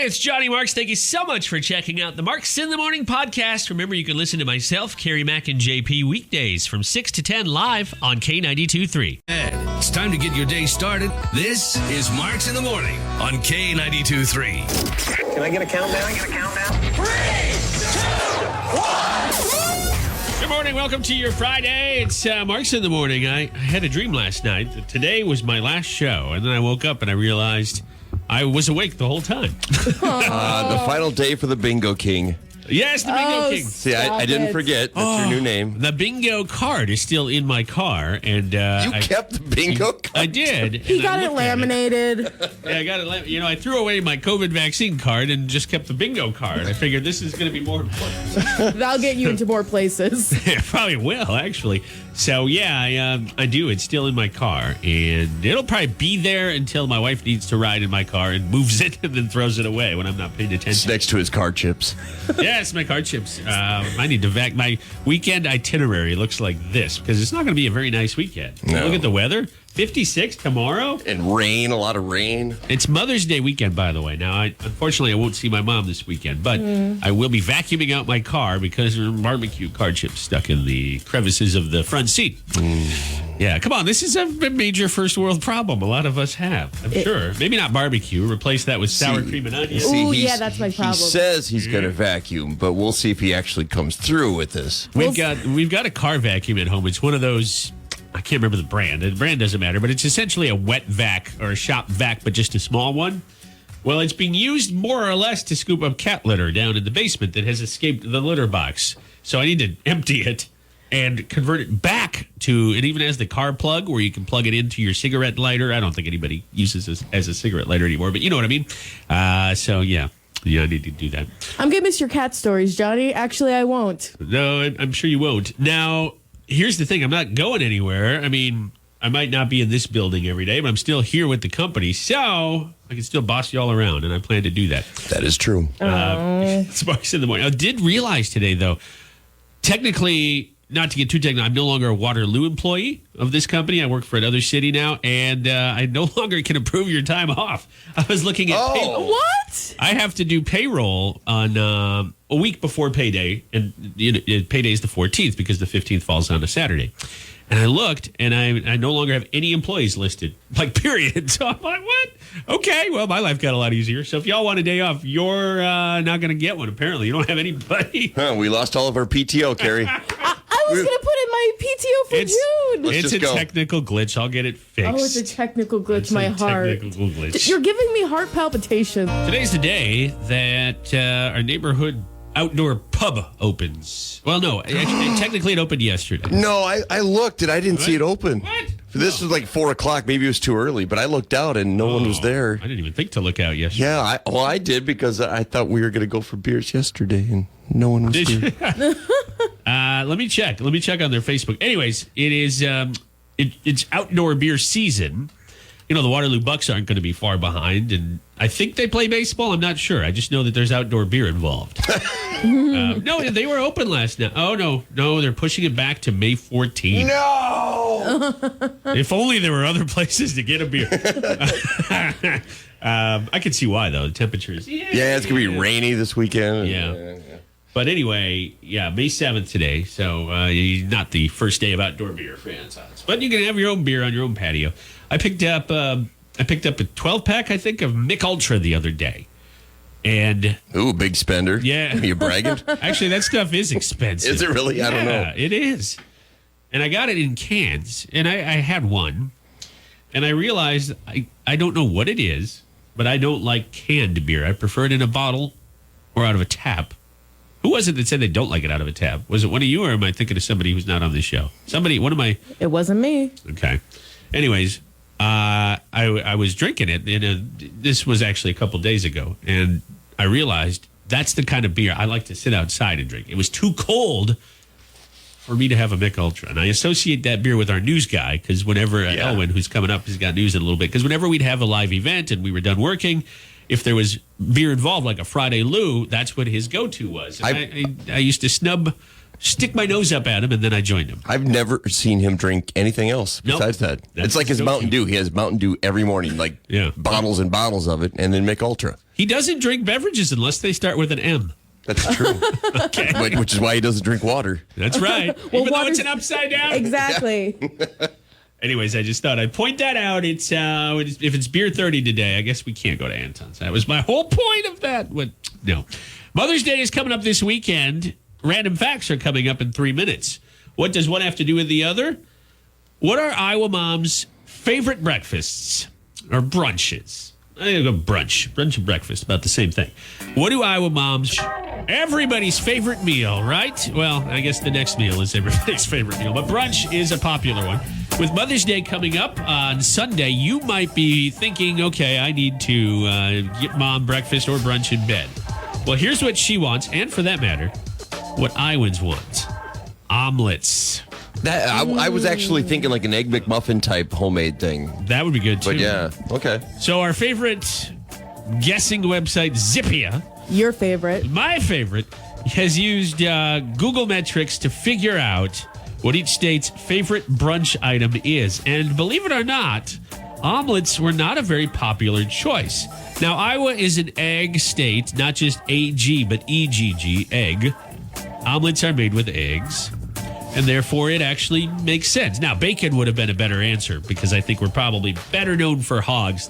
Hey, it's Johnny Marks. Thank you so much for checking out the Marks in the Morning podcast. Remember, you can listen to myself, Kerri, and JP, weekdays from 6 to 10 live on K92.3. It's time to get your day started. This is Marks in the Morning on K92.3. Can I get a countdown? 3, 2, 1. Good morning. Welcome to your Friday. It's Marks in the Morning. I had a dream last night that today was my last show, and then I woke up and I realized I was awake the whole time. The final day for the Bingo King. Yes, the Bingo King. See, I didn't forget. That's your new name. The bingo card is still in my car, and You kept the bingo card? I did. He got it laminated. Yeah, I got it. I threw away my COVID vaccine card and just kept the bingo card. I figured this is going to be more important. That'll get you into more places. It probably will, actually. So, yeah, I do. It's still in my car, and it'll probably be there until my wife needs to ride in my car and moves it and then throws it away when I'm not paying attention. It's next to his car chips. Yes, my car chips. I need to my weekend itinerary looks like this because it's not going to be a very nice weekend. No. Look at the weather. 56 tomorrow. And rain, a lot of rain. It's Mother's Day weekend, by the way. Now, unfortunately, I won't see my mom this weekend, but I will be vacuuming out my car because there are barbecue car chips stuck in the crevices of the front seat. Yeah, come on. This is a major first world problem a lot of us have, I'm sure. Maybe not barbecue. Replace that with sour cream and onions. Ooh, yeah, that's my problem. He says he's going to vacuum, but we'll see if he actually comes through with this. We've got a car vacuum at home. It's one of those, I can't remember the brand. The brand doesn't matter, but it's essentially a wet vac or a shop vac, but just a small one. Well, it's being used more or less to scoop up cat litter down in the basement that has escaped the litter box. So I need to empty it and convert it back to, it even has the car plug where you can plug it into your cigarette lighter. I don't think anybody uses this as a cigarette lighter anymore, but you know what I mean. So, yeah. Yeah, I need to do that. I'm going to miss your cat stories, Johnny. Actually, I won't. No, I'm sure you won't. Now, here's the thing. I'm not going anywhere. I mean, I might not be in this building every day, but I'm still here with the company. So I can still boss you all around, and I plan to do that. That is true. It's Marks in the Morning. I did realize today, though, technically, not to get too technical, I'm no longer a Waterloo employee of this company. I work for another city now, and I no longer can approve your time off. I was looking at payroll. What? I have to do payroll on a week before payday, and payday is the 14th because the 15th falls on a Saturday. And I looked, and I no longer have any employees listed, like, period. So I'm like, what? Okay, well, my life got a lot easier. So if y'all want a day off, you're not going to get one, apparently. You don't have anybody. We lost all of our PTO, Kerri. I was going to put in my PTO for June. It's a technical glitch. I'll get it fixed. Oh, it's a technical glitch, It's my a heart. technical glitch. You're giving me heart palpitations. Today's the day that our neighborhood outdoor pub opens. Well, no, actually, technically it opened yesterday. No, I looked and I didn't see it open. What? This was like 4 o'clock. Maybe it was too early, but I looked out and no one was there. I didn't even think to look out yesterday. Yeah, I did because I thought we were going to go for beers yesterday and no one was there. Let me check. Let me check on their Facebook. Anyways, it is it's outdoor beer season. You know, the Waterloo Bucks aren't going to be far behind, and I think they play baseball. I'm not sure. I just know that there's outdoor beer involved. No, they were open last night. Oh, no, they're pushing it back to May 14th. No! If only there were other places to get a beer. I can see why, though. The temperatures. Yeah, it's going to be rainy this weekend. Yeah. But anyway, May 7th today. So not the first day of outdoor beer fans. But you can have your own beer on your own patio. I picked up a 12-pack, I think, of Mick Ultra the other day. And ooh, big spender. Yeah. You bragging? Actually, that stuff is expensive. Is it really? I don't know. Yeah, it is. And I got it in cans, and I had one. And I realized I don't know what it is, but I don't like canned beer. I prefer it in a bottle or out of a tap. Who was it that said they don't like it out of a tap? Was it one of you, or am I thinking of somebody who's not on this show? It wasn't me. Okay. Anyways, I was drinking it, and this was actually a couple days ago, and I realized that's the kind of beer I like to sit outside and drink. It was too cold for me to have a Mick Ultra, and I associate that beer with our news guy, because whenever Elwin, who's coming up, has got news in a little bit, because whenever we'd have a live event and we were done working, if there was beer involved, like a Friday Lou, that's what his go-to was. And I used to snub stick my nose up at him, and then I joined him. I've never seen him drink anything else Nope. besides that. That's It's like his so Mountain cute. Dew. He has Mountain Dew every morning, like Yeah. bottles and bottles of it, and then Mick Ultra. He doesn't drink beverages unless they start with an M. That's true. Okay. Which is why he doesn't drink water. That's right. Well, Even though water's- it's an upside down. Exactly. Anyways, I just thought I'd point that out. It's if it's beer 30 today, I guess we can't go to Anton's. That was my whole point of that. No. Mother's Day is coming up this weekend. Random facts are coming up in 3 minutes. What does one have to do with the other? What are Iowa moms' favorite breakfasts or brunches? I'm going to go brunch. Brunch and breakfast, about the same thing. What do Iowa moms... Everybody's favorite meal, right? Well, I guess the next meal is everybody's favorite meal, but brunch is a popular one. With Mother's Day coming up on Sunday, you might be thinking, okay, I need to get mom breakfast or brunch in bed. Well, here's what she wants, and for that matter, what Iowans want. Omelets. That I was actually thinking like an Egg McMuffin type homemade thing. That would be good, too. But yeah, okay. So our favorite guessing website, Zippia, Your favorite. my favorite, has used Google metrics to figure out what each state's favorite brunch item is. And believe it or not, omelets were not a very popular choice. Now, Iowa is an egg state, not just AG, but EGG, egg. Omelets are made with eggs, and therefore it actually makes sense. Now, bacon would have been a better answer because I think we're probably better known for hogs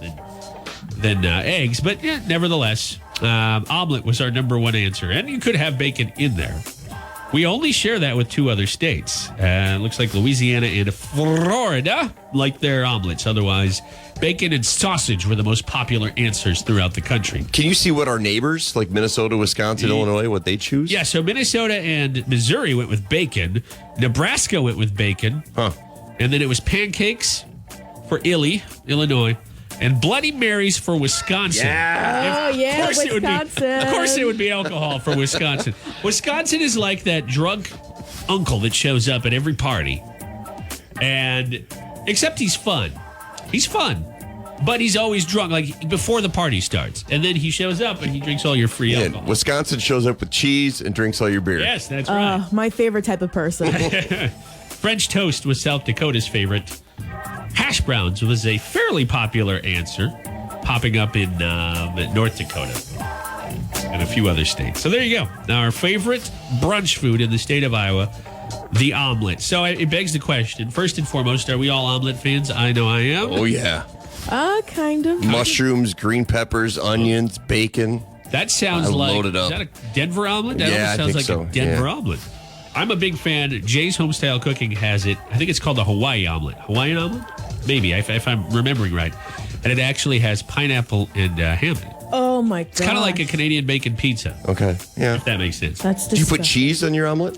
than eggs. But yeah, nevertheless, omelet was our number one answer. And you could have bacon in there. We only share that with 2 other states. It looks like Louisiana and Florida like their omelets. Otherwise, bacon and sausage were the most popular answers throughout the country. Can you see what our neighbors, like Minnesota, Wisconsin, Illinois, what they choose? Yeah, so Minnesota and Missouri went with bacon. Nebraska went with bacon. Huh. And then it was pancakes for Illinois. And Bloody Marys for Wisconsin. Oh, yeah, Wisconsin. Of course it would be alcohol for Wisconsin. Wisconsin is like that drunk uncle that shows up at every party. And except he's fun. He's fun. But he's always drunk, like before the party starts. And then he shows up and he drinks all your free Yeah, alcohol. Wisconsin shows up with cheese and drinks all your beer. Yes, that's right. My favorite type of person. French toast was South Dakota's favorite. Hash browns was a fairly popular answer, popping up in North Dakota and a few other states. So there you go. Now, our favorite brunch food in the state of Iowa, the omelet. So it begs the question, first and foremost, are we all omelet fans? I know I am. Oh, yeah. Kind of. Mushrooms, green peppers, onions, bacon. That sounds I like, loaded is up. that a Denver omelet? That Yeah, almost I sounds think like so. a Denver Yeah. omelet. I'm a big fan. Jay's Homestyle Cooking has it. I think it's called the Hawaii omelet. Hawaiian omelet? Maybe, if I'm remembering right. And it actually has pineapple and ham in it. Oh, my God. It's kind of like a Canadian bacon pizza, Okay, yeah. if that makes sense. That's Do you disgusting. put cheese on your omelet?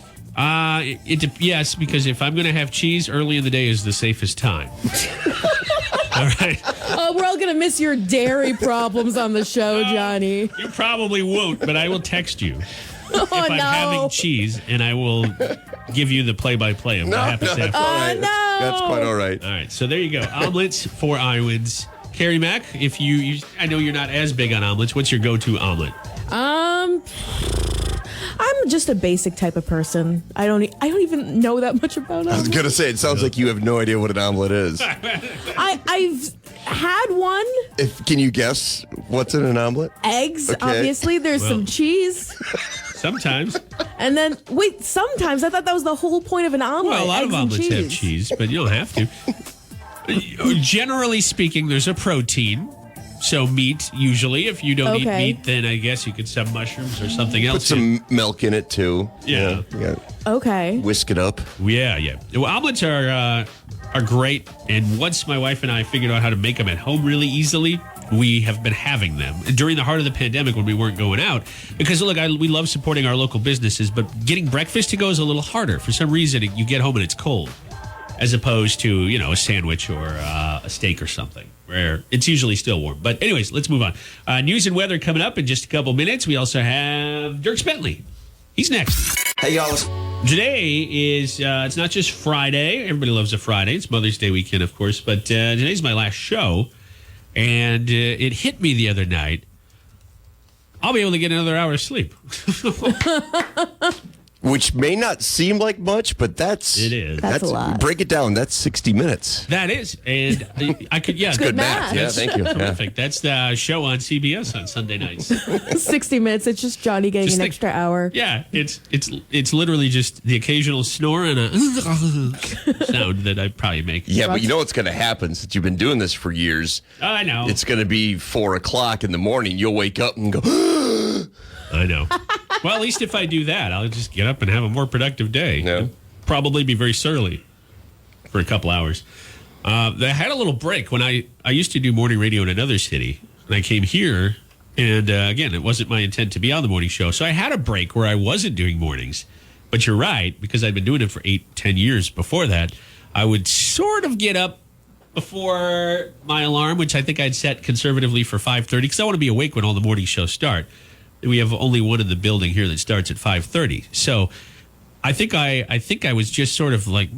Yes, because if I'm going to have cheese, early in the day is the safest time. All right. Oh, we're all going to miss your dairy problems on the show, Johnny. You probably won't, but I will text you Oh, if I'm no. having cheese, and I will give you the play-by-play of what happens after. that's all right. no. That's quite all right. All right, so there you go. Omelets for Iowans. Carrie Mack, if you I know you're not as big on omelets. What's your go-to omelet? I'm just a basic type of person. I don't even know that much about I was omelets. going to say, it sounds like you have no idea what an omelet is. I've had one. Can you guess what's in an omelet? Eggs, Okay. obviously. There's Well. some cheese. Sometimes. And then, sometimes I thought that was the whole point of an omelet. Well, a lot of eggs and omelets have cheese, but you don't have to. Generally speaking, there's a protein. So meat, usually. If you don't eat Okay. meat, then I guess you could sub mushrooms or something else. Put some milk in it, too. Yeah. You got Okay. whisk it up. Yeah. Well, omelets are great, and once my wife and I figured out how to make them at home really easily, we have been having them during the heart of the pandemic when we weren't going out. Because look, we love supporting our local businesses, but getting breakfast to go is a little harder. For some reason, you get home and it's cold, as opposed to a sandwich or a steak or something, where it's usually still warm. But anyways, let's move on. News and weather coming up in just a couple minutes. We also have Dirk Bentley. He's next. Hey, y'all. Today is, it's not just Friday. Everybody loves a Friday. It's Mother's Day weekend, of course. But today's my last show. And it hit me the other night. I'll be able to get another hour of sleep. which may not seem like much, but It is. That's a lot. Break it down. That's 60 minutes. That is. And I could, yeah. Good math. Yeah, thank you. Yeah. Perfect. That's the show on CBS on Sunday nights. 60 minutes. It's just Johnny getting Just an think- extra hour. Yeah, it's literally just the occasional snore and a sound that I probably make. Yeah, but you know what's going to happen since you've been doing this for years? I know. It's going to be 4 o'clock in the morning. You'll wake up and go, I know. Well, at least if I do that, I'll just get up and have a more productive day. Yeah. And probably be very surly for a couple hours. I had a little break when I used to do morning radio in another city, and I came here, and again, it wasn't my intent to be on the morning show, so I had a break where I wasn't doing mornings. But you're right, because I'd been doing it for 8-10 years before that, I would sort of get up before my alarm, which I think I'd set conservatively for 5:30, because I want to be awake when all the morning shows start. We have only one in the building here that starts at 5:30. So I think I was just sort of like,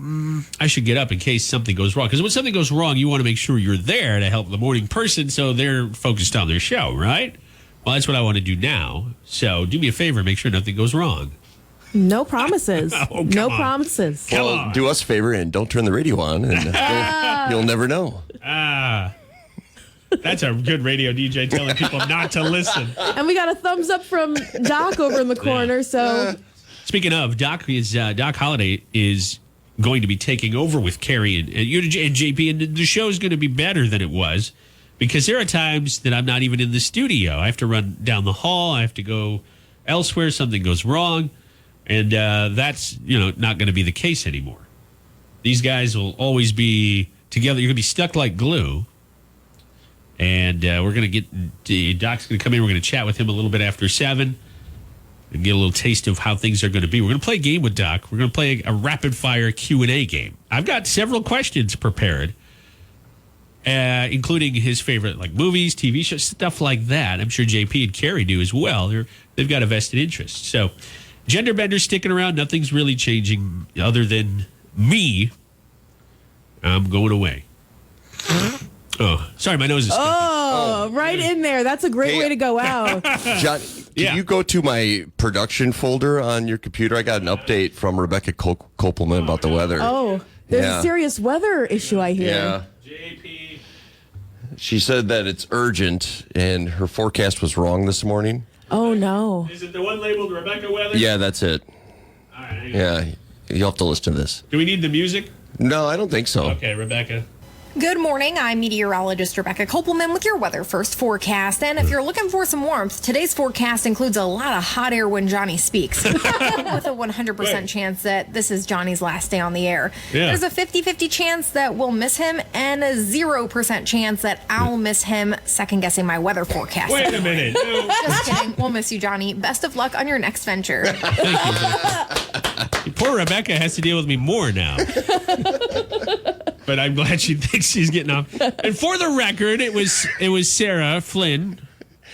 I should get up in case something goes wrong. Because when something goes wrong, you want to make sure you're there to help the morning person so they're focused on their show, right? Well, that's what I want to do now. So do me a favor, make sure nothing goes wrong. No promises. come no on. promises. Come well, on. do us a favor and don't turn the radio on, and you'll never know. That's a good radio DJ telling people not to listen. And we got a thumbs up from Doc over in the corner. So Speaking of, Doc Holliday is going to be taking over with Kerri and JP, and the show is going to be better than it was because there are times that I'm not even in the studio. I have to run down the hall. I have to go elsewhere. Something goes wrong, and that's not going to be the case anymore. These guys will always be together. You're going to be stuck like glue. And we're going to get Doc's going to come in. We're going to chat with him a little bit after 7 and get a little taste of how things are going to be. We're going to play a game with Doc. We're going to play a rapid-fire Q&A game. I've got several questions prepared, including his favorite movies, TV shows, stuff like that. I'm sure JP and Kerri do as well. They've got a vested interest. So gender bender sticking around. Nothing's really changing other than me. I'm going away. Oh, sorry, my nose is stuffy. Oh, right in there. That's a great way to go out. John, can you go to my production folder on your computer? I got an update from Rebecca Kopelman about the weather. Oh, there's Yeah. a serious weather issue, I hear. Yeah. JP. She said that it's urgent, and her forecast was wrong this morning. Oh, no. Is it the one labeled Rebecca Weather? Yeah, that's it. All right. hang on. Yeah, you'll have to listen to this. Do we need the music? No, I don't think so. Okay, Rebecca. Good morning. I'm meteorologist Rebecca Kopelman with your weather first forecast. And if you're looking for some warmth, today's forecast includes a lot of hot air when Johnny speaks, with a 100% chance that this is Johnny's last day on the air. Yeah. There's a 50-50 chance that we'll miss him and a 0% chance that I'll miss him, second guessing my weather forecast. Wait a minute. No. Just kidding. We'll miss you, Johnny. Best of luck on your next venture. Poor Rebecca has to deal with me more now. But I'm glad she thinks she's getting off. And for the record, it was Sarah Flynn,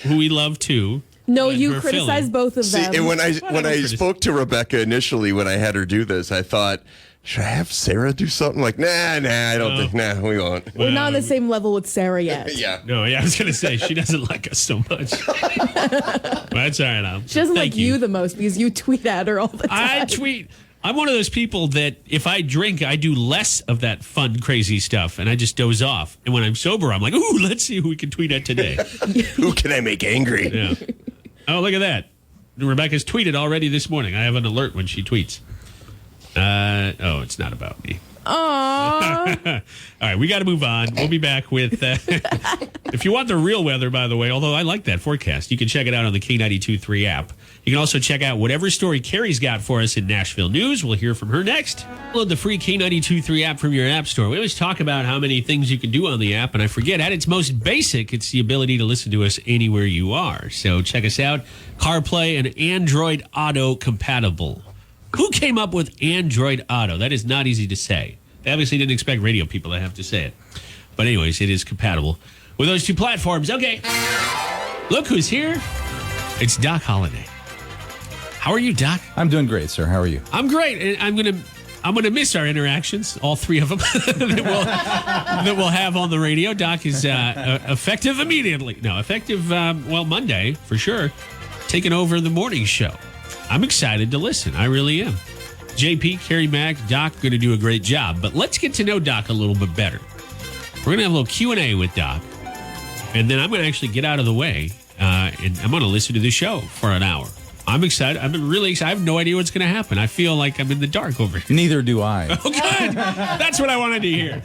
who we love too. No, when you we're criticized both of See, them. and when I criticize. spoke to Rebecca initially, when I had her do this, I thought, should I have Sarah do something? Like, nah, I don't think, we won't. We're not on the same level with Sarah yet. Yeah. No, I was going to say, she doesn't like us so much. But that's all right. She doesn't Thank like you the most because you tweet at her all the time. I tweet. I'm one of those people that if I drink, I do less of that fun, crazy stuff, and I just doze off. And when I'm sober, I'm like, ooh, let's see who we can tweet at today. Who can I make angry? Yeah. Oh, look at that. Rebecca's tweeted already this morning. I have an alert when she tweets. It's not about me. Aww. All right, we got to move on. We'll be back with, if you want the real weather, by the way, although I like that forecast, you can check it out on the K92.3 app. You can also check out whatever story Kerri's got for us in Nashville News. We'll hear from her next. Download the free K92.3 app from your app store. We always talk about how many things you can do on the app, and I forget, at its most basic, it's the ability to listen to us anywhere you are. So check us out. CarPlay and Android Auto compatible. Who came up with Android Auto? That is not easy to say. They obviously didn't expect radio people to have to say it. But anyways, it is compatible with those two platforms. Okay. Look who's here. It's Doc Holliday. How are you, Doc? I'm doing great, sir. How are you? I'm great. And I'm gonna miss our interactions, all three of them that we'll have on the radio. Doc is effective immediately. No, effective Monday for sure. Taking over the morning show. I'm excited to listen. I really am. JP, Kerri, Mac, Doc going to do a great job. But let's get to know Doc a little bit better. We're going to have a little Q&A with Doc. And then I'm going to actually get out of the way. And I'm going to listen to the show for an hour. I'm excited. I've been really excited. I have no idea what's going to happen. I feel like I'm in the dark over here. Neither do I. Oh, good. That's what I wanted to hear.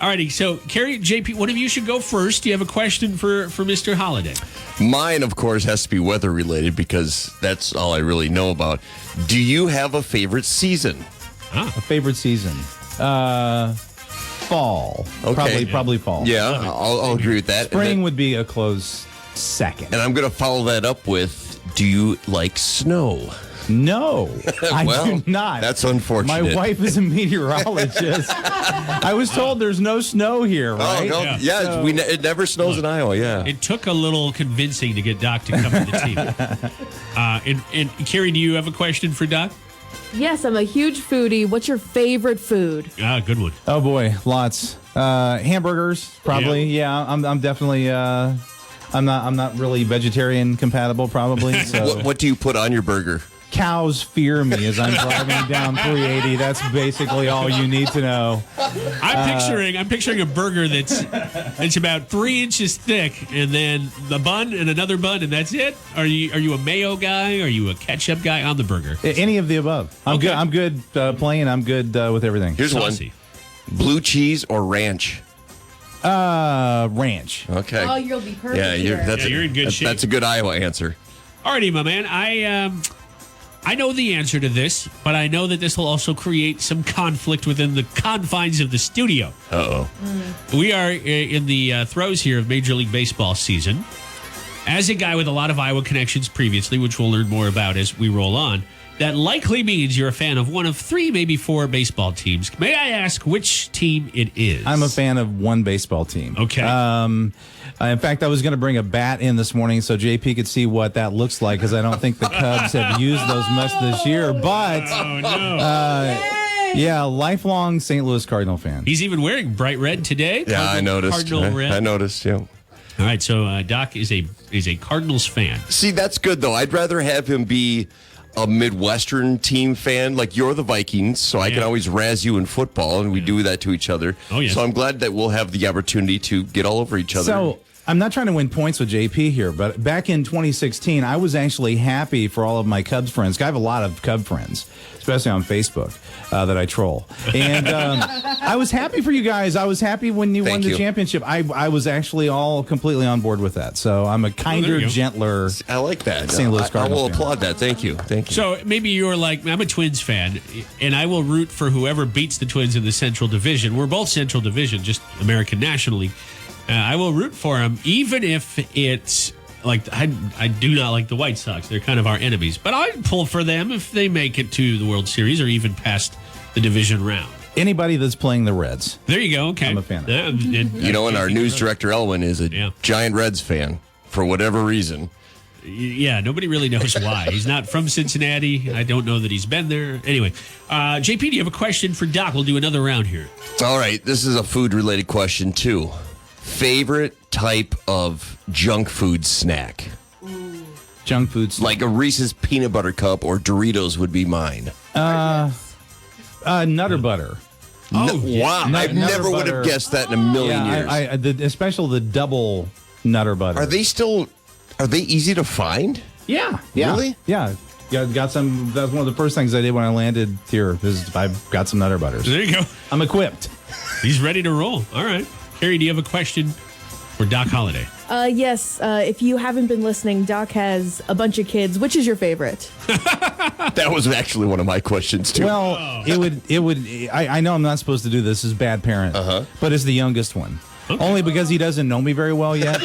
All righty. So, Kerri, JP, one of you should go first. Do you have a question for Mr. Holiday? Mine, of course, has to be weather related because that's all I really know about. Do you have a favorite season? A favorite season? Fall. Okay. Probably fall. Yeah, I'll agree with that. Spring would be a close second. And I'm going to follow that up with, do you like snow? No, I Well, do not. that's unfortunate. My wife is a meteorologist. I was told there's no snow here, right? Oh, no. Yeah, it never snows in Iowa, yeah. It took a little convincing to get Doc to come to the team. And Kerri, do you have a question for Doc? Yes, I'm a huge foodie. What's your favorite food? Good one. Oh boy, lots. Hamburgers, probably. Yeah, I'm definitely. I'm not really vegetarian compatible, probably. So. What do you put on your burger? Cows fear me as I'm driving down 380. That's basically all you need to know. I'm picturing a burger that's about 3 inches thick, and then the bun and another bun, and that's it. Are you a mayo guy? Are you a ketchup guy on the burger? Any of the above. I'm Okay. good. I'm good plain. I'm good with everything. Here's Saucy. one. Blue cheese or ranch? Ranch. Okay. Oh, you'll be perfect. Yeah, you're in good shape. That's a good Iowa answer. Alrighty, my man. I know the answer to this, but I know that this will also create some conflict within the confines of the studio. Uh-oh. We are in the throes here of Major League Baseball season. As a guy with a lot of Iowa connections previously, which we'll learn more about as we roll on, that likely means you're a fan of one of 3, maybe 4 baseball teams. May I ask which team it is? I'm a fan of one baseball team. Okay. In fact, I was going to bring a bat in this morning so JP could see what that looks like because I don't think the Cubs have used those much this year. But, Oh, no. yeah, lifelong St. Louis Cardinal fan. He's even wearing bright red today. Yeah, I noticed. Cardinal red. I noticed, yeah. All right, so Doc is a Cardinals fan. See, that's good, though. I'd rather have him be a Midwestern team fan. Like, you're the Vikings, so I can always razz you in football, and we do that to each other. Oh, yes. So I'm glad that we'll have the opportunity to get all over each other. So I'm not trying to win points with JP here, but back in 2016, I was actually happy for all of my Cubs friends. I have a lot of Cub friends, especially on Facebook, that I troll. And I was happy for you guys. I was happy when you won the championship. I was actually all completely on board with that. So I'm a kinder, gentler. I like that. St. Louis I Cardinals will fan. applaud that. Thank you. Thank you. So maybe you're like, I'm a Twins fan, and I will root for whoever beats the Twins in the Central Division. We're both Central Division, just American National League. I will root for them, even if it's like I do not like the White Sox. They're kind of our enemies, but I'd pull for them if they make it to the World Series or even past the division round. Anybody that's playing the Reds. There you go. Okay, I'm a fan of and our news director Elwin is a giant Reds fan for whatever reason. Yeah, nobody really knows why. He's not from Cincinnati. I don't know that he's been there. Anyway, JP, do you have a question for Doc? We'll do another round here. All right, this is a food-related question, too. Favorite type of junk food snack? Junk foods. Like a Reese's peanut butter cup or Doritos would be mine. Nutter butter. Oh, Wow, I Nutter never would butter. have guessed that in a million years. Especially the double Nutter butter. Are they easy to find? Yeah. Really? Yeah. Got some. That's one of the first things I did when I landed here. Is I've got some Nutter butters. There you go. I'm equipped. He's ready to roll. All right. Kerri, do you have a question for Doc Holliday? Yes. If you haven't been listening, Doc has a bunch of kids. Which is your favorite? That was actually one of my questions, too. Well, it would. I know I'm not supposed to do this as bad parent, but it's the youngest one. Okay. Only because he doesn't know me very well yet.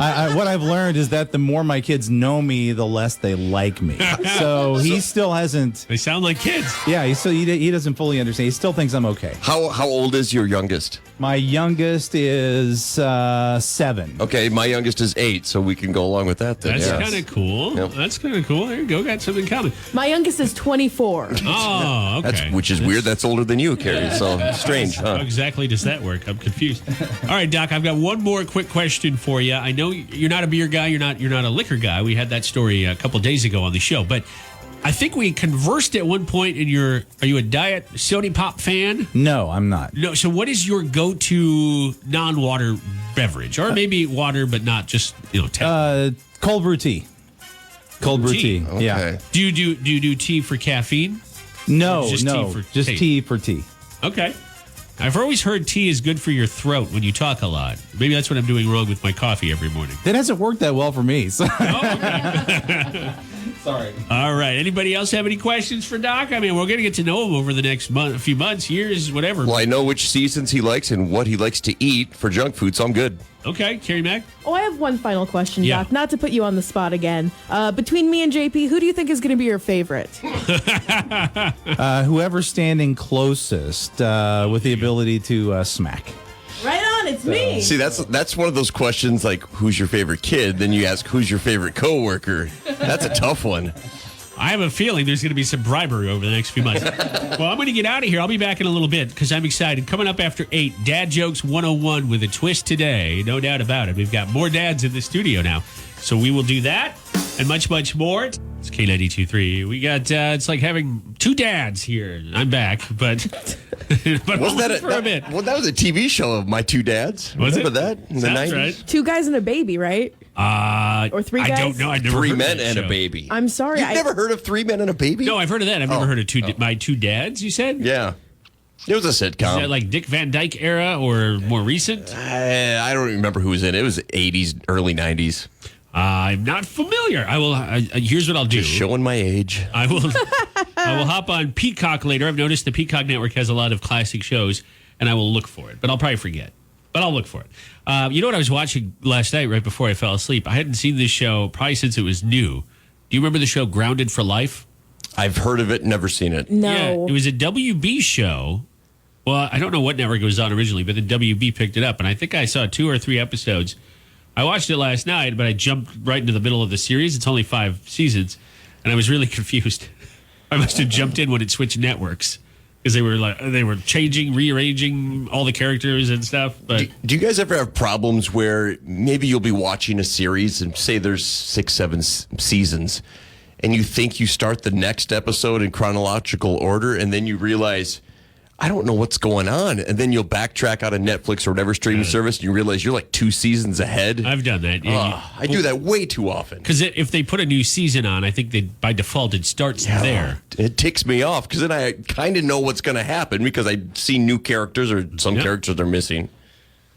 What I've learned is that the more my kids know me, the less they like me. So he still hasn't. They sound like kids. Yeah, he doesn't fully understand. He still thinks I'm okay. How old is your youngest? My youngest is 7. Okay, my youngest is 8, so we can go along with that then. That's yes. kind of cool. Yep. That's kind of cool. There you go. Got something in common. My youngest is 24. Oh, okay. Which is weird. That's older than you, Kerri. So strange, How huh? exactly does that work? I'm confused. All right, Doc, I've got one more quick question for you. I know you're not a beer guy, you're not a liquor guy. We had that story a couple days ago on the show, but I think we conversed at one point. Are you a Diet Sony Pop fan? No, I'm not. No. So what is your go-to non-water beverage, or maybe water, but not just Cold brew tea. Cold brew tea. Okay. Yeah. Do you do tea for caffeine? No, Just no, tea for just taste? tea for tea. Okay. I've always heard tea is good for your throat when you talk a lot. Maybe that's what I'm doing wrong with my coffee every morning. That hasn't worked that well for me. So. Sorry. All right. Anybody else have any questions for Doc? I mean, we're going to get to know him over the next few months, years, whatever. Well, I know which seasons he likes and what he likes to eat for junk food, so I'm good. Okay. Kerri Mack? Oh, I have one final question, Yeah. Doc. Not to put you on the spot again. Between me and JP, who do you think is going to be your favorite? Whoever's standing closest with the ability to smack. Right on, it's me. See, that's one of those questions like, who's your favorite kid? Then you ask, who's your favorite coworker? That's a tough one. I have a feeling there's going to be some bribery over the next few months. Well, I'm going to get out of here. I'll be back in a little bit because I'm excited. Coming up after 8, Dad Jokes 101 with a twist today. No doubt about it. We've got more dads in the studio now. So we will do that and much, much more. It's K92.3. We got, it's like having two dads here. I'm back, but Wasn't that for a bit. Well, that was a TV show of My Two Dads. Was Remember it? that in the Sounds 90s? right. 2 guys and a baby, right? Or 3 guys? I don't know. I've never Three heard of men that and a show. baby. I'm sorry. You've never heard of Three Men and a Baby? No, I've heard of that. I've never heard of My Two Dads, you said? Yeah. It was a Is sitcom. that like Dick Van Dyke era or more recent? I don't remember who was in it. It was 80s, early 90s. I'm not familiar. I will. Here's what I'll do. Just showing my age. I will hop on Peacock later. I've noticed the Peacock Network has a lot of classic shows, and I will look for it. But I'll probably forget. But I'll look for it. You know what I was watching last night right before I fell asleep? I hadn't seen this show probably since it was new. Do you remember the show Grounded for Life? I've heard of it, never seen it. No. Yeah, it was a WB show. Well, I don't know what network it was on originally, but the WB picked it up, and I think I saw 2 or 3 episodes. I watched it last night, but I jumped right into the middle of the series. It's only 5 seasons, and I was really confused. I must have jumped in when it switched networks because they were changing, rearranging all the characters and stuff. But Do you guys ever have problems where maybe you'll be watching a series and say there's 6, 7 seasons, and you think you start the next episode in chronological order, and then you realize, I don't know what's going on. And then you'll backtrack out of Netflix or whatever streaming service, and you realize you're like 2 seasons ahead. I've done that. I do that way too often. Because if they put a new season on, I think that by default it starts there. It ticks me off because then I kind of know what's going to happen because I see new characters or some characters they're missing.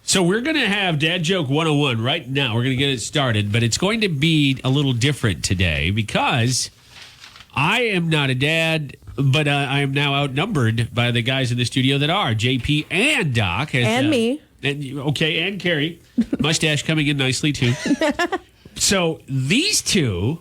So we're going to have Dad Joke 101 right now. We're going to get it started, but it's going to be a little different today because I am not a dad, but I am now outnumbered by the guys in the studio that are JP and Doc. And me. And Kerri. Mustache coming in nicely, too. So these two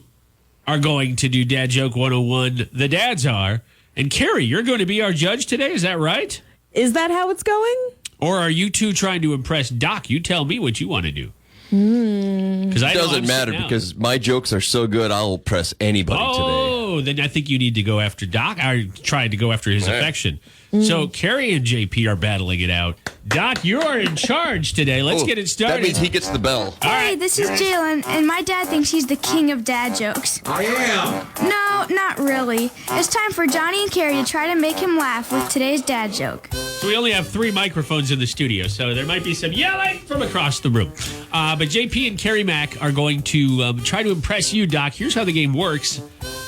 are going to do Dad Joke 101. The dads are. And Kerri, you're going to be our judge today. Is that right? Is that how it's going? Or are you two trying to impress Doc? You tell me what you want to do. It I doesn't matter because my jokes are so good, I'll press anybody today. Oh, then I think you need to go after Doc. I tried to go after his affection. So Kerri and JP are battling it out. Doc, you're in charge today. Let's get it started. That means he gets the bell. Hey, this is Jalen, and my dad thinks he's the king of dad jokes. I am. No, not really. It's time for Johnny and Kerri to try to make him laugh with today's dad joke. So we only have 3 microphones in the studio, so there might be some yelling from across the room. But JP and Kerri Mack are going to try to impress you, Doc. Here's how the game works.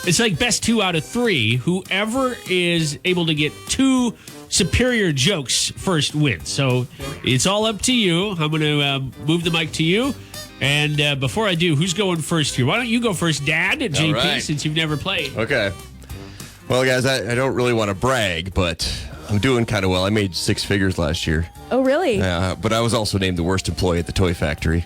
It's like best 2 out of 3. Whoever is able to get 2 superior jokes first wins. So it's all up to you. I'm going to move the mic to you. And before I do, who's going first here? Why don't you go first, Dad, at JP, right. since you've never played? Okay. Well, guys, I don't really want to brag, but I'm doing kind of well. I made 6 figures last year. Oh, really? But I was also named the worst employee at the toy factory.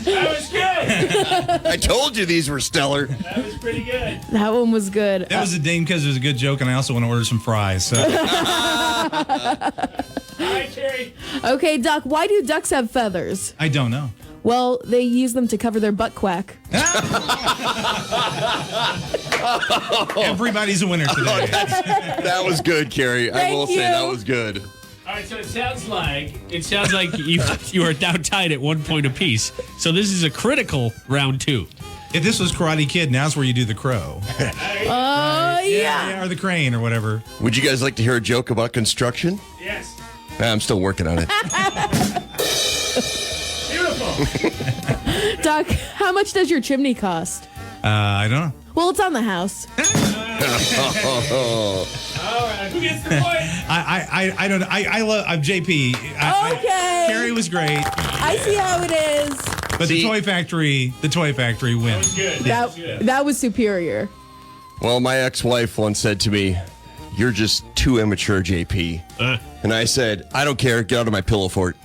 That was good. I told you these were stellar. That was pretty good. That one was good. That was a dame because it was a good joke, and I also want to order some fries. So. All right, Kerri. Okay, Doc, why do ducks have feathers? I don't know. Well, they use them to cover their butt quack. Everybody's a winner today. That was good, Carrie. I Thank will say you. that was good. All right, so it sounds like you are now tied at 1 point apiece. So this is a critical round 2. If this was Karate Kid, now's where you do the crow. Yeah. Or the crane or whatever. Would you guys like to hear a joke about construction? Yes. I'm still working on it. Beautiful. Doc, how much does your chimney cost? I don't know. Well, it's on the house. All right, who gets the point? I don't know. I love JP. Okay. Kerri was great, I see how it is. but See- the Toy Factory wins. Good. That was superior. Well, my ex-wife once said to me, "You're just too immature, JP." And I said, "I don't care. Get out of my pillow fort."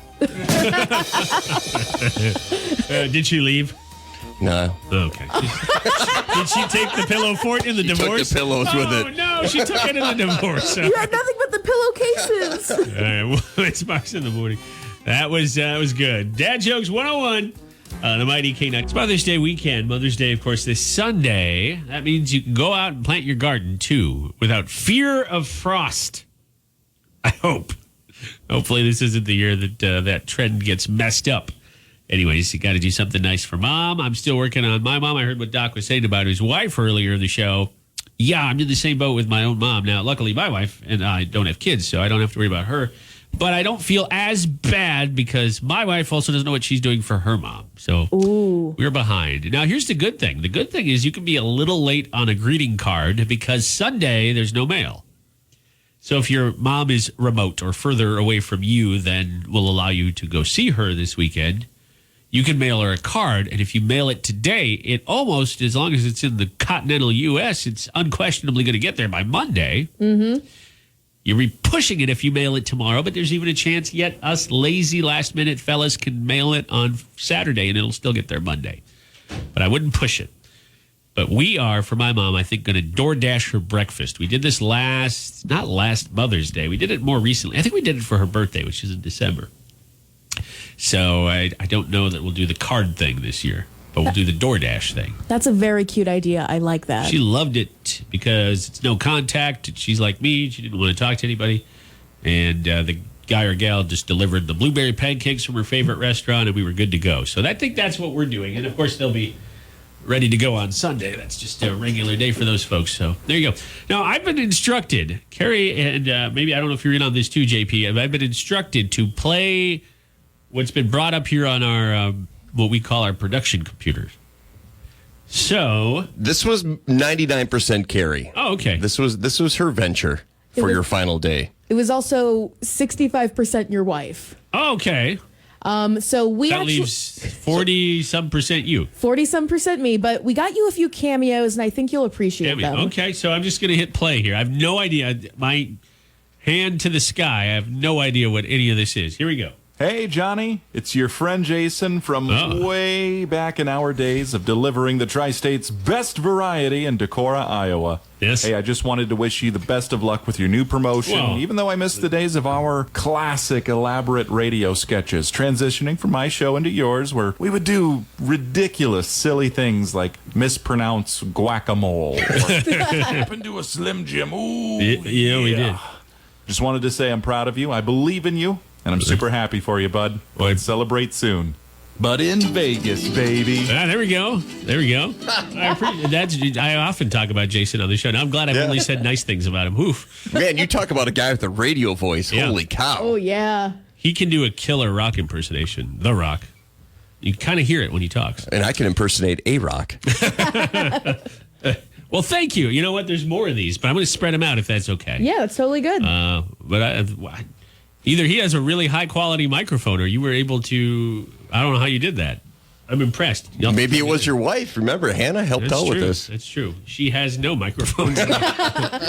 Did she leave? No. Okay. Did she take the pillow fort in the divorce? Took the pillows with Oh, it. no, she took it in the divorce. So. You had nothing but the pillowcases. All right, well, it's Marks in the Morning. That was good. Dad Jokes 101. The Mighty K9. It's Mother's Day weekend. Mother's Day, of course, this Sunday. That means you can go out and plant your garden, too, without fear of frost. I hope. Hopefully this isn't the year that that trend gets messed up. Anyways, you got to do something nice for Mom. I'm still working on my mom. I heard what Doc was saying about his wife earlier in the show. Yeah, I'm in the same boat with my own mom. Now, luckily, my wife and I don't have kids, so I don't have to worry about her. But I don't feel as bad because my wife also doesn't know what she's doing for her mom. So we're behind. Now, here's the good thing. The good thing is you can be a little late on a greeting card because Sunday there's no mail. So if your mom is remote or further away from you, then we'll allow you to go see her this weekend. You can mail her a card, and if you mail it today, it almost, as long as it's in the continental U.S., it's unquestionably going to get there by Monday. Mm-hmm. You'll be pushing it if you mail it tomorrow, but there's even a chance yet us lazy last-minute fellas can mail it on Saturday, and it'll still get there Monday. But I wouldn't push it. But we are, for my mom, I think, going to DoorDash her breakfast. We did this not last Mother's Day. We did it more recently. I think we did it for her birthday, which is in December. So I don't know that we'll do the card thing this year, but we'll do the DoorDash thing. That's a very cute idea. I like that. She loved it because it's no contact. She's like me. She didn't want to talk to anybody. And the guy or gal just delivered the blueberry pancakes from her favorite restaurant, and we were good to go. So I think that's what we're doing. And, of course, they'll be ready to go on Sunday. That's just a regular day for those folks. So there you go. Now, I've been instructed, Kerri, and maybe I don't know if you're in on this too, JP. I've been instructed to play what's been brought up here on our what we call our production computers. So This was 99% Kerri. oh, okay. This was her venture for your final day. It was also 65% your wife. Oh, okay. So we That actually leaves 40-some% you. 40-some% me, but we got you a few cameos, and I think you'll appreciate them. Okay, so I'm just going to hit play here. I have no idea. My hand to the sky. I have no idea what any of this is. Here we go. Hey, Johnny, it's your friend Jason from way back in our days of delivering the Tri-State's best variety in Decorah, Iowa. Yes. Hey, I just wanted to wish you the best of luck with your new promotion, Whoa. even though I missed the days of our classic elaborate radio sketches, transitioning from my show into yours, where we would do ridiculous, silly things like mispronounce guacamole or happen to a Slim Jim. Ooh, Yeah, we did. Just wanted to say I'm proud of you. I believe in you. And I'm super happy for you, bud. Let's celebrate soon. But in Vegas, baby. There we go. There we go. I often talk about Jason on the show. Now, I'm glad I've only said nice things about him. Oof. Man, you talk about a guy with a radio voice. Yeah. Holy cow. Oh, yeah. He can do a killer rock impersonation. The Rock. You kind of hear it when he talks. And I can impersonate A-Rock. Well, thank you. You know what? There's more of these, but I'm going to spread them out if that's okay. Yeah, that's totally good. But either he has a really high quality microphone or you were able to, I don't know how you did that. I'm impressed. Maybe it was your wife. Remember, Hannah helped out with this. That's true. She has no microphone.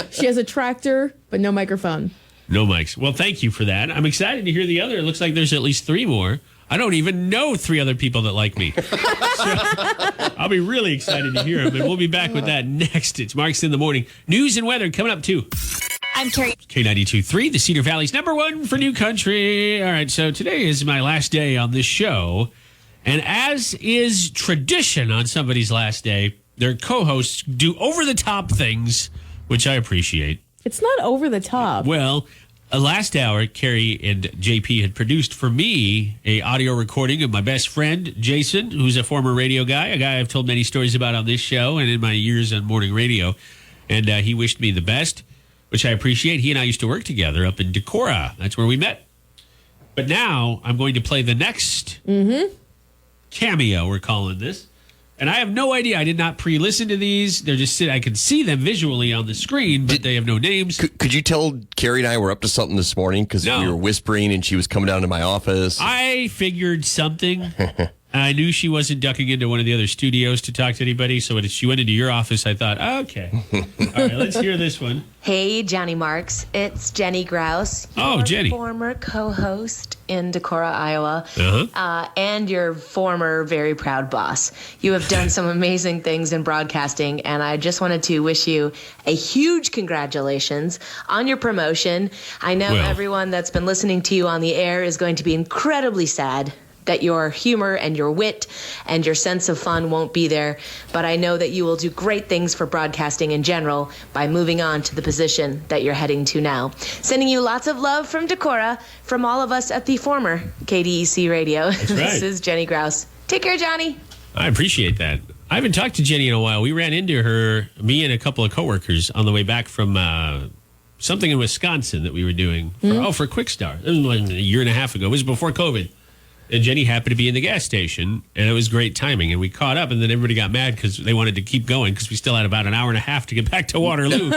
She has a tractor, but no microphone. No mics. Well, thank you for that. I'm excited to hear the other. It looks like there's at least 3 more. I don't even know 3 other people that like me. So, I'll be really excited to hear them. And we'll be back with that next. It's Marks in the Morning. News and weather coming up, too. I'm Kerri. K92.3, the Cedar Valley's #1 for new country. All right, so today is my last day on this show. And as is tradition on somebody's last day, their co-hosts do over-the-top things, which I appreciate. It's not over the top. Well, Last hour, Kerri and JP had produced for me a audio recording of my best friend, Jason, who's a former radio guy, a guy I've told many stories about on this show and in my years on morning radio. And he wished me the best, which I appreciate. He and I used to work together up in Decorah. That's where we met. But now I'm going to play the next cameo, we're calling this. And I have no idea. I did not pre-listen to these. They're just I can see them visually on the screen, but they have no names. Could you tell Kerri and I were up to something this morning? Because No. we were whispering and she was coming down to my office. I figured something. I knew she wasn't ducking into one of the other studios to talk to anybody. So when she went into your office, I thought, okay. All right, let's hear this one. Hey, Johnny Marks. It's Jenny Grouse. Oh, your Jenny. Former co-host in Decorah, Iowa. Uh-huh. And your former very proud boss. You have done some amazing things in broadcasting, and I just wanted to wish you a huge congratulations on your promotion. I know Well. everyone that's been listening to you on the air is going to be incredibly sad that your humor and your wit and your sense of fun won't be there. But I know that you will do great things for broadcasting in general by moving on to the position that you're heading to now. Sending you lots of love from Decorah, from all of us at the former KDEC Radio. That's This right. is Jenny Grouse. Take care, Johnny. I appreciate that. I haven't talked to Jenny in a while. We ran into her, me and a couple of coworkers, on the way back from something in Wisconsin that we were doing for Quick Start. It was like a year and a half ago. It was before COVID. And Jenny happened to be in the gas station, and it was great timing. And we caught up, and then everybody got mad because they wanted to keep going because we still had about an hour and a half to get back to Waterloo.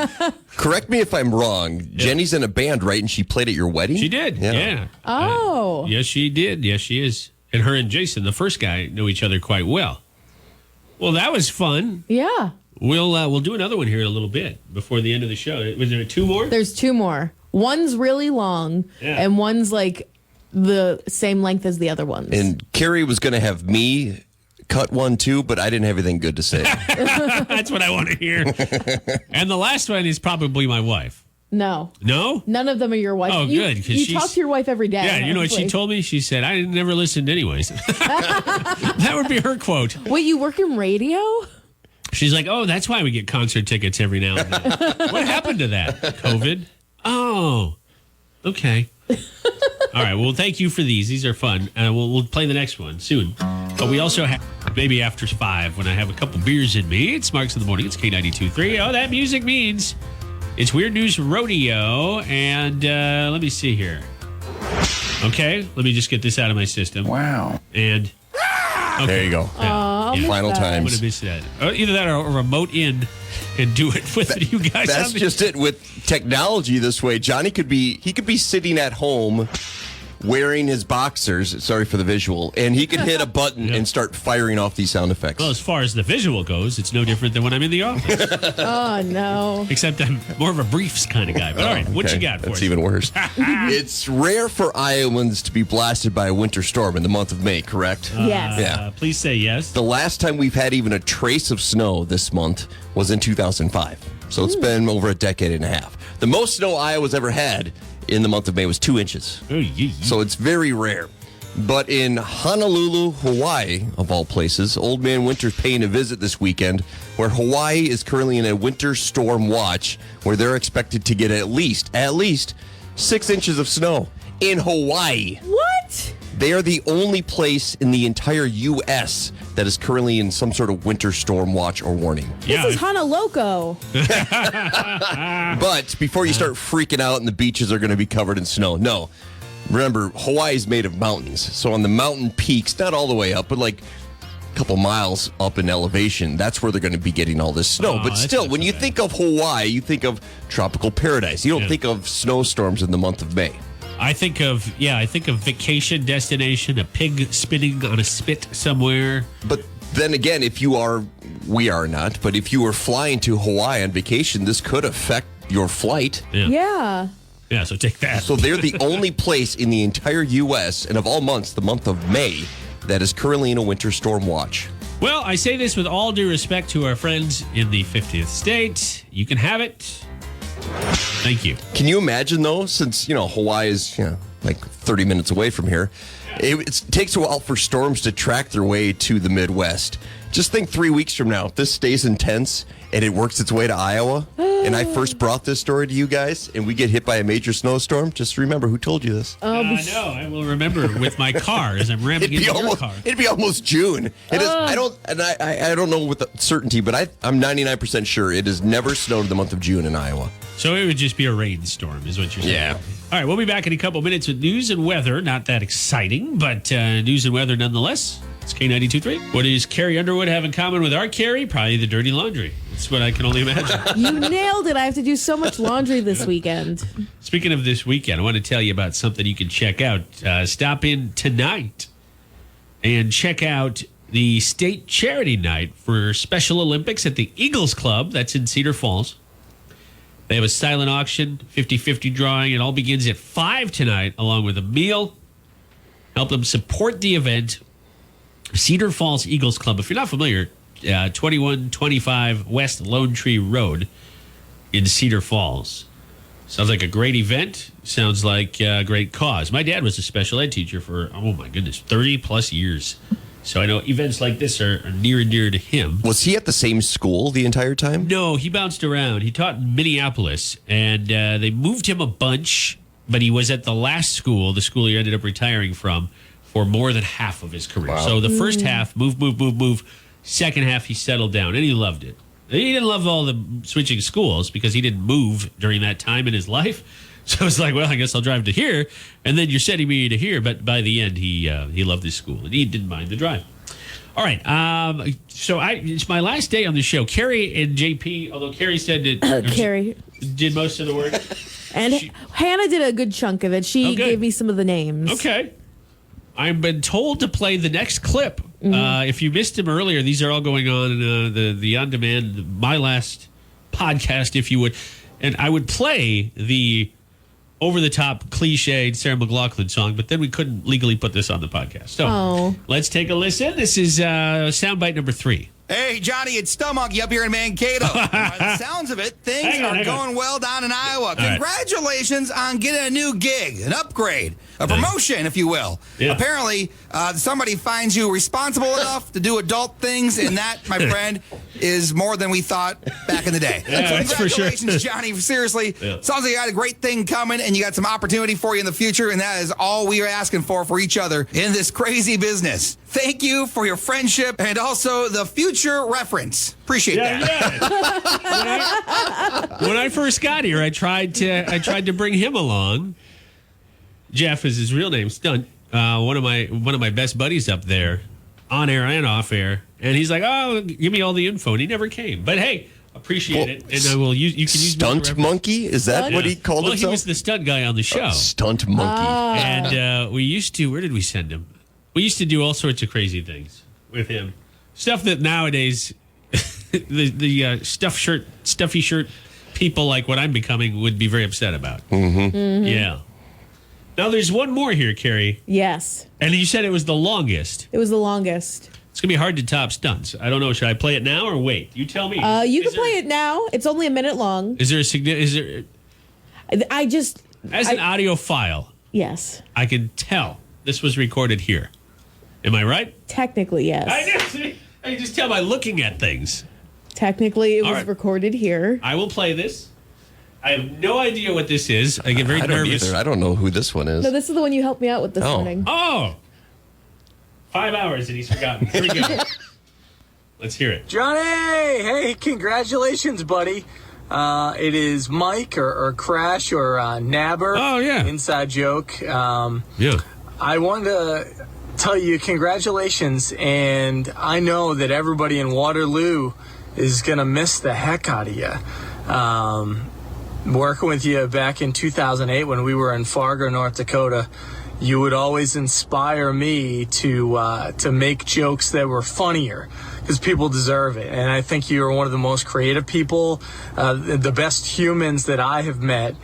Correct me if I'm wrong. Jenny's in a band, right? And she played at your wedding? She did, yeah. Oh. Yes, she did. Yes, she is. And her and Jason, the first guy, know each other quite well. Well, that was fun. Yeah. We'll do another one here in a little bit before the end of the show. Was there two more? There's two more. One's really long, Yeah. and one's like the same length as the other ones. And Kerri was going to have me cut one too, but I didn't have anything good to say. That's what I want to hear. And the last one is probably my wife. No. No? None of them are your wife. Oh, You- good, 'cause You she's- talk to your wife every day. Yeah, you know what she honestly. told me? She said, I never listened anyways. That would be her quote. Wait, you work in radio? She's like, oh, that's why we get concert tickets every now and then. What happened to that? COVID? Oh, okay. All right, well, thank you for these. These are fun. We'll play the next one soon. But we also have, maybe after 5, when I have a couple beers in me. It's Marks in the Morning. It's K92.3. Oh, that music means it's Weird News Rodeo. And let me see here. Okay, let me just get this out of my system. Wow. And okay. There you go. Yeah. Final I would have times. missed that. Either that or a remote in and do it with you guys. That's on the- just it. With technology this way, Johnny could be sitting at home wearing his boxers. Sorry for the visual. And he could hit a button and start firing off these sound effects. Well, as far as the visual goes, it's no different than when I'm in the office. Oh, no. Except I'm more of a briefs kind of guy. But all right, what Okay, you got for That's us? even worse. It's rare for Iowans to be blasted by a winter storm in the month of May, correct? Yes. Yeah. Please say yes. The last time we've had even a trace of snow this month was in 2005. So it's been over a decade and a half. The most snow Iowa's ever had in the month of May was 2 inches. Oh, yeah. So it's very rare. But in Honolulu, Hawaii, of all places, Old Man Winter's paying a visit this weekend, where Hawaii is currently in a winter storm watch, where they're expected to get at least 6 inches of snow in Hawaii. What? They are the only place in the entire U.S. that is currently in some sort of winter storm watch or warning. Yeah, This is Honolulu. But before you start freaking out and the beaches are going to be covered in snow, no. Remember, Hawaii is made of mountains. So on the mountain peaks, not all the way up, but like a couple miles up in elevation, that's where they're going to be getting all this snow. Oh, But that's still, not when so you bad. think of Hawaii, you think of tropical paradise. You don't Yeah. think of snowstorms in the month of May. I think of vacation destination, a pig spinning on a spit somewhere. But then again, we are not, but if you were flying to Hawaii on vacation, this could affect your flight. Yeah. Yeah, so take that. So they're the only place in the entire U.S. and of all months, the month of May, that is currently in a winter storm watch. Well, I say this with all due respect to our friends in the 50th state. You can have it. Thank you. Can you imagine, though, since, Hawaii is, like 30 minutes away from here, it takes a while for storms to track their way to the Midwest. Just think 3 weeks from now, if this stays intense and it works its way to Iowa, and I first brought this story to you guys, and we get hit by a major snowstorm, just remember who told you this. I know. I will remember with my car as I'm ramming into your car. It'd be almost June. It is. I don't know with certainty, but I'm 99% sure it has never snowed in the month of June in Iowa. So it would just be a rainstorm, is what you're saying. Yeah. All right, we'll be back in a couple minutes with news and weather. Not that exciting, but news and weather nonetheless. It's K92.3. What does Kerri Underwood have in common with our Kerri? Probably the dirty laundry. That's what I can only imagine. You nailed it. I have to do so much laundry this weekend. Speaking of this weekend, I want to tell you about something you can check out. Stop in tonight and check out the state charity night for Special Olympics at the Eagles Club. That's in Cedar Falls. They have a silent auction, 50-50 drawing. It all begins at 5 tonight, along with a meal. Help them support the event. Cedar Falls Eagles Club. If you're not familiar, 2125 West Lone Tree Road in Cedar Falls. Sounds like a great event. Sounds like a great cause. My dad was a special ed teacher for, 30 plus years. So I know events like this are near and dear to him. Was he at the same school the entire time? No, he bounced around. He taught in Minneapolis, and they moved him a bunch, but he was at the last school, the school he ended up retiring from, for more than half of his career. Wow. So the first half, move. Second half, he settled down, and he loved it. He didn't love all the switching schools because he didn't move during that time in his life. So it's like, well, I guess I'll drive to here, and then you're sending me to here. But by the end, he loved his school, and he didn't mind the drive. All right, so it's my last day on the show. Kerri and JP, although Kerri said that Kerri did most of the work. And Hannah did a good chunk of it. She gave me some of the names. Okay. I've been told to play the next clip. If you missed him earlier, these are all going on in the on-demand, my last podcast, if you would. And I would play the over-the-top, cliched Sarah McLachlan song, but then we couldn't legally put this on the podcast. So let's take a listen. This is soundbite number 3. Hey, Johnny, it's Stummonkey up here in Mankato. By the sounds of it, things are going well down in Iowa. Congratulations on getting a new gig, an upgrade, a promotion, if you will. Yeah. Apparently, somebody finds you responsible enough to do adult things, and that, my friend, is more than we thought back in the day. Yeah, so that's for sure. congratulations, Johnny. Seriously, sounds like you got a great thing coming, and you got some opportunity for you in the future, and that is all we are asking for each other in this crazy business. Thank you for your friendship and also the future reference. Appreciate that. Yeah. When I first got here, I tried to bring him along. Jeff is his real name, Stunt. One of my best buddies up there, on air and off air, and he's like, "Oh, give me all the info," and he never came. But hey, appreciate it, and I will use. You can use Stunt Monkey. Is that what he called himself? Well, he was the stunt guy on the show. Stunt Monkey. And we used to. Where did we send him? We used to do all sorts of crazy things with him. Stuff that nowadays the stuffy shirt people like what I'm becoming would be very upset about. Yeah. Now there's one more here, Kerri. Yes. And you said it was the longest. It was the longest. It's gonna be hard to top stunts. I don't know. Should I play it now or wait? You tell me. You can play it now. It's only a minute long. Is there a as an audio file? Yes. I can tell this was recorded here. Am I right? Technically, yes. I can just tell by looking at things. Technically, it was recorded here. I will play this. I have no idea what this is. I get very nervous. Either. I don't know who this one is. No, this is the one you helped me out with this morning. Oh! 5 hours and he's forgotten. Here we go. Let's hear it. Johnny! Hey, congratulations, buddy. It is Mike or Crash or Nabber. Oh, yeah. Inside joke. Yeah. I wanted to tell you congratulations, and I know that everybody in Waterloo is going to miss the heck out of you. Working with you back in 2008 when we were in Fargo, North Dakota, you would always inspire me to make jokes that were funnier because people deserve it. And I think you are one of the most creative people, the best humans that I have met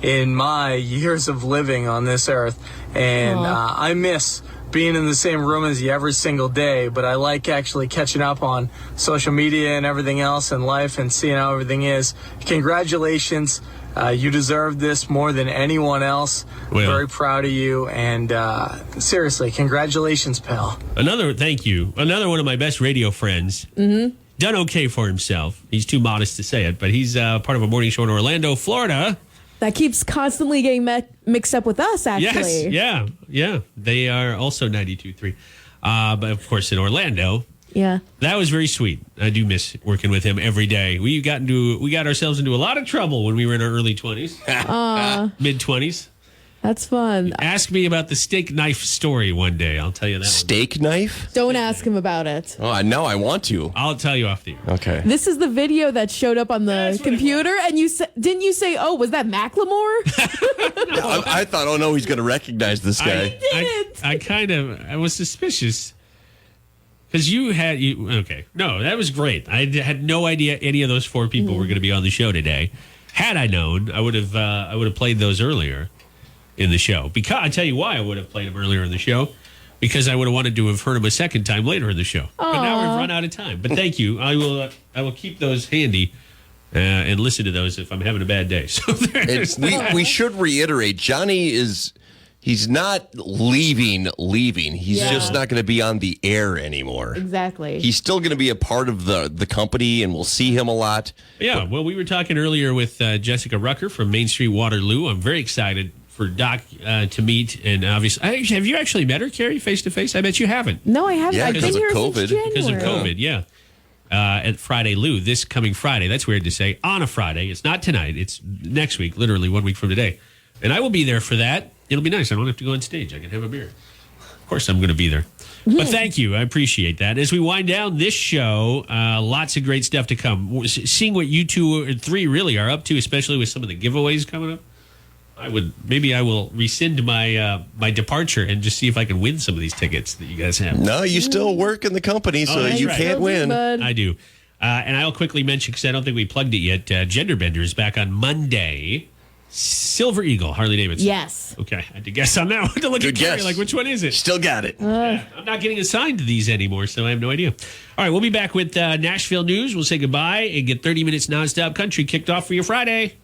in my years of living on this earth. And I miss being in the same room as you every single day, but I like actually catching up on social media and everything else in life and seeing how everything is. Congratulations. You deserve this more than anyone else. Well, very proud of you, and seriously, congratulations, pal. Thank you. Another one of my best radio friends done okay for himself. He's too modest to say it, but he's part of a morning show in Orlando, Florida. That keeps constantly getting mixed up with us, actually. Yes, yeah. They are also 92.3. But, of course, in Orlando. Yeah. That was very sweet. I do miss working with him every day. We got ourselves into a lot of trouble when we were in our early 20s, mid-20s. That's fun. Ask me about the steak knife story one day. I'll tell you that. Steak knife? Don't ask him about it. Oh, no, I want to. I'll tell you off the air. Okay. This is the video that showed up on the computer, and didn't you say, "Oh, was that Macklemore?" No. I thought, oh no, he's going to recognize this guy. I was suspicious because okay. No, that was great. I had no idea any of those four people were going to be on the show today. Had I known, I would have played those earlier in the show. Because I tell you why I would have played them earlier in the show. Because I would have wanted to have heard them a second time later in the show. But now we've run out of time. But thank you. I will keep those handy and listen to those if I'm having a bad day. So we should reiterate, Johnny he's not leaving. He's just not going to be on the air anymore. Exactly. He's still going to be a part of the company, and we'll see him a lot. Yeah, well, we were talking earlier with Jessica Rucker from Main Street Waterloo. I'm very excited for Doc to meet, and obviously, have you actually met her, Kerri, face to face? I bet you haven't. No, I haven't. Yeah, I've been here since January. Because of COVID, yeah. At Friday Lou, this coming Friday. That's weird to say. On a Friday. It's not tonight. It's next week, literally 1 week from today. And I will be there for that. It'll be nice. I don't have to go on stage. I can have a beer. Of course, I'm going to be there. But thank you. I appreciate that. As we wind down this show, lots of great stuff to come. Seeing what you two or three really are up to, especially with some of the giveaways coming up. I will rescind my my departure and just see if I can win some of these tickets that you guys have. No, you still work in the company, so you can't win. I do. And I'll quickly mention, because I don't think we plugged it yet, Gender Bender is back on Monday. Silver Eagle, Harley Davidson. Yes. Okay, I had to guess on that one to look Good at Kerri, guess. like, which one is it? Still got it. Yeah, I'm not getting assigned to these anymore, so I have no idea. All right, we'll be back with Nashville news. We'll say goodbye and get 30 minutes nonstop country kicked off for your Friday.